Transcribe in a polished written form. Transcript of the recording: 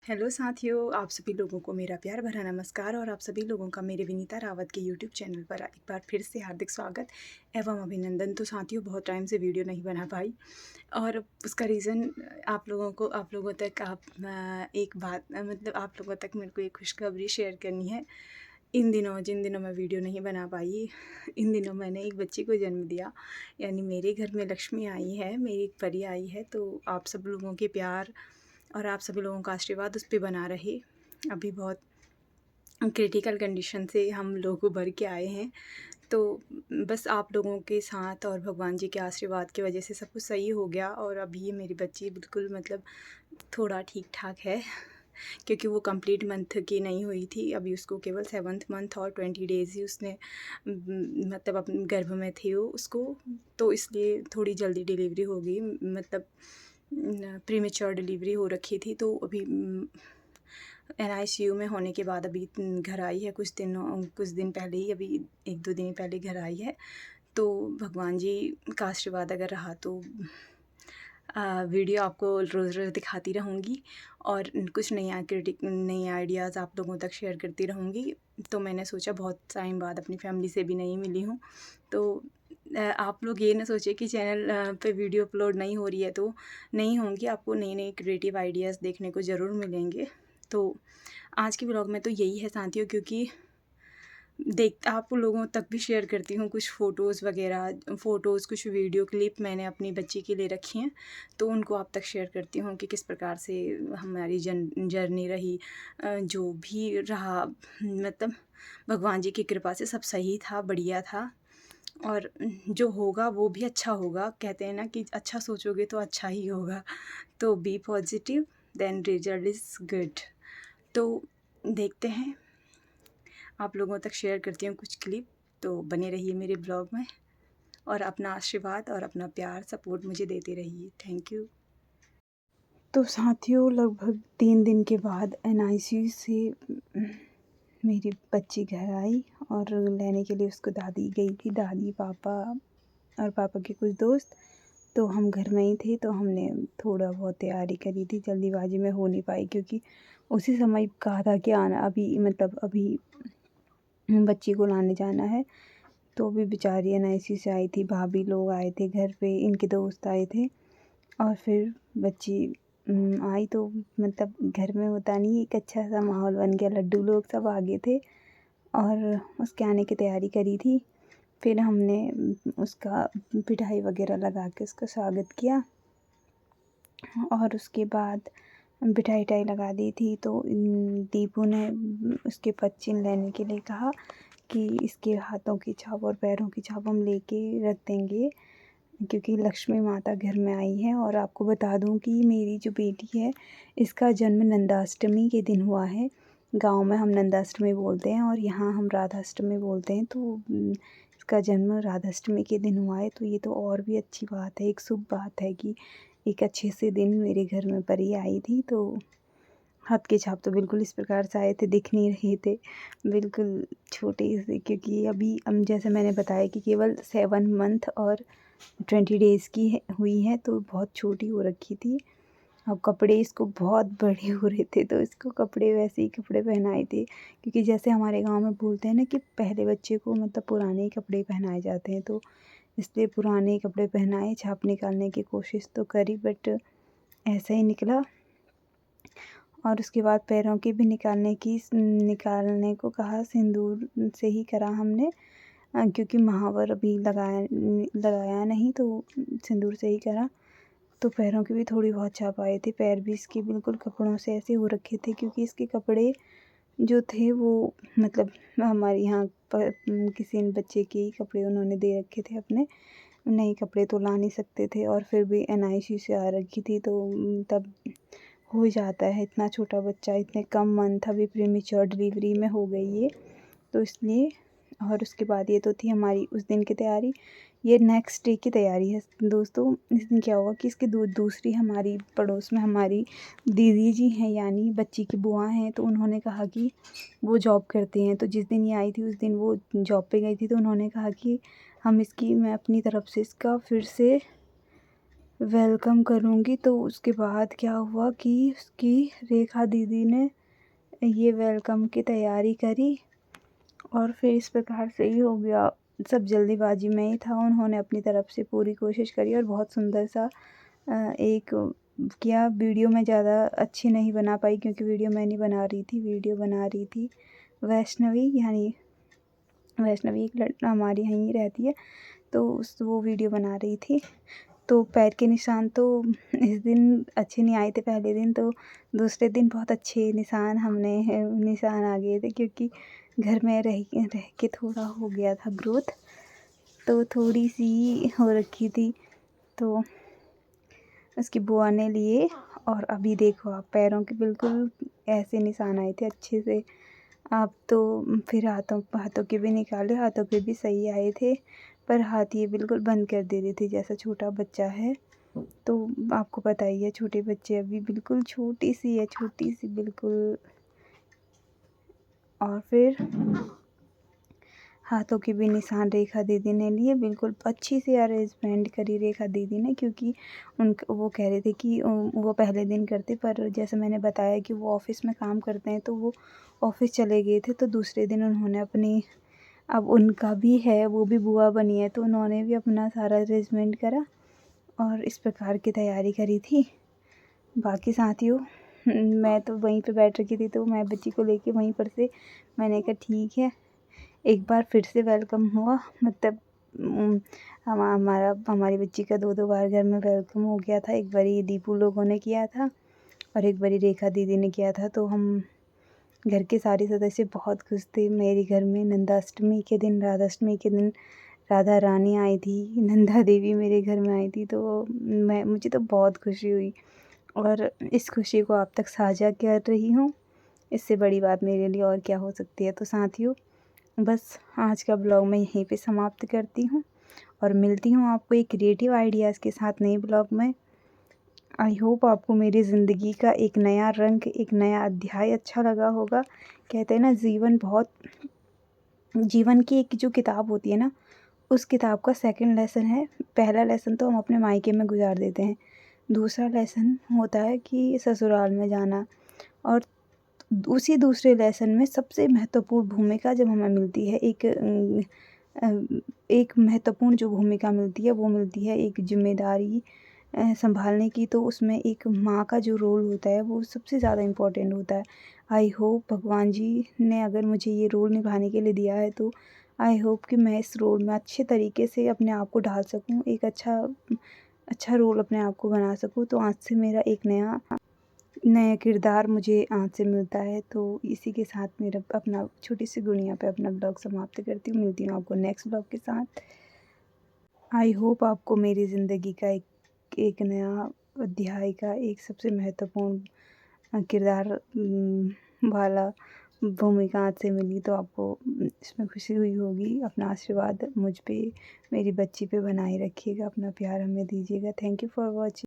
Hello साथियों, आप सभी लोगों को मेरा प्यार भरा नमस्कार और आप सभी लोगों का मेरे विनीता रावत के यूट्यूब चैनल पर एक बार फिर से हार्दिक स्वागत एवं अभिनंदन। तो साथियों, बहुत टाइम से वीडियो नहीं बना पाई और उसका रीज़न आप लोगों तक एक बात मतलब आप लोगों तक मेरे को एक खुशखबरी शेयर करनी है। जिन दिनों मैं वीडियो नहीं बना पाई, इन दिनों मैंने एक बच्ची को जन्म दिया, यानी मेरे घर में लक्ष्मी आई है, मेरी एक परी आई है। तो आप सब लोगों के प्यार और आप सभी लोगों का आशीर्वाद उस पे बना रहे। अभी बहुत क्रिटिकल कंडीशन से हम लोग उभर के आए हैं, तो बस आप लोगों के साथ और भगवान जी के आशीर्वाद की वजह से सब कुछ सही हो गया और अभी ये मेरी बच्ची बिल्कुल मतलब थोड़ा ठीक-ठाक है, क्योंकि वो कंप्लीट मंथ की नहीं हुई थी। अभी उसको केवल 7th मंथ और 20 डेज़ ही उसने मतलब अपने गर्भ में थी वो उसको, तो इसलिए थोड़ी जल्दी डिलीवरी हो गई। मतलब प्रीमेच्योर डिलीवरी हो रखी थी, तो अभी एनआईसीयू में होने के बाद अभी घर आई है। कुछ दिन पहले ही, अभी 1-2 दिन पहले घर आई है। तो भगवान जी का आशीर्वाद अगर रहा तो वीडियो आपको रोज़-रोज़ दिखाती रहूँगी और कुछ नई आइडियाज़ आप लोगों तक शेयर करती रहूँगी। तो मैंने सोचा, बहुत टाइम बाद अपनी फैमिली से भी नहीं मिली हूँ, तो आप लोग ये ना सोचिए कि चैनल पे वीडियो अपलोड नहीं हो रही है तो नहीं होंगी। आपको नई-नई क्रिएटिव आइडियाज़ देखने को ज़रूर मिलेंगे। तो आज के ब्लॉग में तो यही है साथियों, क्योंकि आप लोगों तक भी शेयर करती हूँ कुछ फ़ोटोज़, कुछ वीडियो क्लिप मैंने अपनी बच्ची की ले रखी हैं, तो उनको आप तक शेयर करती हूँ कि किस प्रकार से हमारी जर्नी रही। जो भी रहा, मतलब भगवान जी की कृपा से सब सही था, बढ़िया था और जो होगा वो भी अच्छा होगा। कहते हैं ना कि अच्छा सोचोगे तो अच्छा ही होगा। तो be positive, then result is good. तो देखते हैं, आप लोगों तक शेयर करती हूँ कुछ क्लिप, तो बने रहिए मेरे ब्लॉग में और अपना आशीर्वाद और अपना प्यार सपोर्ट मुझे देते रहिए। Thank you. तो साथियों, लगभग 3 दिन के बाद एनआईसीयू से मेरी बच्ची घर आई और लेने के लिए उसको दादी गई थी, दादी, पापा और पापा के कुछ दोस्त। तो हम घर में ही थे, तो हमने थोड़ा बहुत तैयारी करी थी, जल्दीबाजी में हो नहीं पाई क्योंकि उसी समय कहा था कि आना अभी बच्ची को लाने जाना है। तो भी बेचारी एनआईसी से आई थी, भाभी लोग आए थे घर पे, इनके दोस्त आए थे और फिर बच्ची आई तो मतलब घर में होता नहीं, एक अच्छा सा माहौल बन गया। लड्डू लोग सब आ गए थे और उसके आने की तैयारी करी थी। फिर हमने उसका मिठाई वगैरह लगा के उसका स्वागत किया और उसके बाद मिठाई विठाई लगा दी थी। तो दीपू ने उसके पच्चीन लेने के लिए कहा कि इसके हाथों की छाप और पैरों की छाप हम लेके रख देंगे, क्योंकि लक्ष्मी माता घर में आई है। और आपको बता दूं कि मेरी जो बेटी है, इसका जन्म नंदाष्टमी के दिन हुआ है। गांव में हम नंदाष्टमी बोलते हैं और यहाँ हम राधाष्टमी बोलते हैं। तो इसका जन्म राधाष्टमी के दिन हुआ है, तो ये तो और भी अच्छी बात है, एक शुभ बात है कि एक अच्छे से दिन मेरे घर में परी आई थी। तो हाथ के छाप तो बिल्कुल इस प्रकार से आए थे, दिख नहीं रहे थे, बिल्कुल छोटे से, क्योंकि अभी जैसे मैंने बताया कि केवल 7 मंथ और 20 डेज़ की हुई है, तो बहुत छोटी हो रखी थी। और कपड़े इसको बहुत बड़े हो रहे थे, तो इसको कपड़े वैसे ही कपड़े पहनाए थे, क्योंकि जैसे हमारे गांव में बोलते हैं ना कि पहले बच्चे को मतलब पुराने ही कपड़े पहनाए जाते हैं, तो इसलिए पुराने कपड़े पहनाए, छाप निकालने की कोशिश तो करी, बट ऐसा ही निकला। और उसके बाद पैरों के भी निकालने को कहा, सिंदूर से ही करा हमने, क्योंकि महावर अभी लगाया नहीं, तो सिंदूर से ही करा। तो पैरों की भी थोड़ी बहुत छाप आए थे, पैर भी इसके बिल्कुल कपड़ों से ऐसे हो रखे थे, क्योंकि इसके कपड़े जो थे वो मतलब हमारे यहाँ पर किसी बच्चे के ही कपड़े उन्होंने दे रखे थे अपने, नए कपड़े तो ला नहीं सकते थे। और फिर भी एनआईसी से आ रखी थी, तो तब हो जाता है, इतना छोटा बच्चा, इतने कम मंथ, अभी प्रीमेच्योर डिलीवरी में हो गई है, तो इसलिए। और उसके बाद ये तो थी हमारी उस दिन की तैयारी। ये नेक्स्ट डे की तैयारी है दोस्तों। इस दिन क्या हुआ कि इसके दूसरी हमारी पड़ोस में हमारी दीदी जी हैं, यानी बच्ची की बुआ हैं, तो उन्होंने कहा कि वो जॉब करती हैं। तो जिस दिन ये आई थी उस दिन वो जॉब पे गई थी, तो उन्होंने कहा कि मैं अपनी तरफ से इसका फिर से वेलकम करूँगी। तो उसके बाद क्या हुआ कि उसकी रेखा दीदी ने ये वेलकम की तैयारी करी और फिर इस प्रकार से ही हो गया। सब जल्दीबाजी में ही था, उन्होंने अपनी तरफ से पूरी कोशिश करी और बहुत सुंदर सा एक किया। वीडियो मैं ज़्यादा अच्छी नहीं बना पाई क्योंकि वीडियो मैं नहीं बना रही थी, वीडियो बना रही थी वैष्णवी, यानी वैष्णवी एक हमारी यहीं रहती है, तो वो वीडियो बना रही थी। तो पैर के निशान तो इस दिन अच्छे नहीं आए थे पहले दिन, तो दूसरे दिन बहुत अच्छे निशान आ गए थे क्योंकि घर में रह के थोड़ा हो गया था ग्रोथ, तो थोड़ी सी हो रखी थी। तो उसकी बुआ ने लिए और अभी देखो आप, पैरों के बिल्कुल ऐसे निशान आए थे अच्छे से। अब तो फिर हाथों के भी निकाले, हाथों के भी सही आए थे, पर हाथ ये बिल्कुल बंद कर दे रही थी जैसा छोटा बच्चा है। तो आपको पता ही है, छोटे बच्चे अभी बिल्कुल छोटी सी है, छोटी सी बिल्कुल। और फिर हाथों के भी निशान रेखा दीदी ने लिए, बिल्कुल अच्छी सी अरेंजमेंट करी रेखा दीदी ने, क्योंकि वो कह रहे थे कि वो पहले दिन करते, पर जैसे मैंने बताया कि वो ऑफ़िस में काम करते हैं, तो वो ऑफ़िस चले गए थे, तो दूसरे दिन उन्होंने अपनी, अब उनका भी है, वो भी बुआ बनी है, तो उन्होंने भी अपना सारा अरेंजमेंट करा और इस प्रकार की तैयारी करी थी। बाकी साथियों, मैं तो वहीं पे बैठ रखी थी, तो मैं बच्ची को लेके वहीं पर से मैंने कहा ठीक है, एक बार फिर से वेलकम हुआ। मतलब हमारी बच्ची का 2-2 बार घर में वेलकम हो गया था। एक बारी दीपू लोगों ने किया था और एक बारी रेखा दीदी ने किया था। तो हम घर के सारे सदस्य बहुत खुश थे। मेरे घर में नंदाष्टमी के दिन, राधाष्टमी के दिन राधा रानी आई थी, नंदा देवी मेरे घर में आई थी, तो मुझे तो बहुत खुशी हुई और इस खुशी को आप तक साझा कर रही हूँ। इससे बड़ी बात मेरे लिए और क्या हो सकती है। तो साथियों, बस आज का ब्लॉग मैं यहीं पे समाप्त करती हूँ और मिलती हूँ आपको एक क्रिएटिव आइडियाज़ के साथ नए ब्लॉग में। आई होप आपको मेरी ज़िंदगी का एक नया रंग, एक नया अध्याय अच्छा लगा होगा। कहते हैं ना, जीवन की एक जो किताब होती है ना, उस किताब का सेकंड लेसन है। पहला लेसन तो हम अपने मायके में गुजार देते हैं, दूसरा लेसन होता है कि ससुराल में जाना, और उसी दूसरे लेसन में सबसे महत्वपूर्ण भूमिका जब हमें मिलती है, एक महत्वपूर्ण जो भूमिका मिलती है, वो मिलती है एक जिम्मेदारी संभालने की। तो उसमें एक माँ का जो रोल होता है, वो सबसे ज़्यादा इम्पोर्टेंट होता है। आई होप भगवान जी ने अगर मुझे ये रोल निभाने के लिए दिया है, तो आई होप कि मैं इस रोल में अच्छे तरीके से अपने आप को ढाल सकूँ, एक अच्छा रोल अपने आप को बना सकूँ। तो आज से मेरा एक नया किरदार मुझे आज से मिलता है। तो इसी के साथ मेरा अपना छोटी सी गुड़िया पे अपना ब्लॉग समाप्त करती हूँ। मिलती हूँ आपको नेक्स्ट ब्लॉग के साथ। आई होप आपको मेरी ज़िंदगी का एक नया अध्याय का एक सबसे महत्वपूर्ण किरदार वाला भूमिका आज से मिली, तो आपको इसमें खुशी हुई होगी। अपना आशीर्वाद मुझ पे, मेरी बच्ची पे बनाए रखिएगा, अपना प्यार हमें दीजिएगा। Thank you for watching.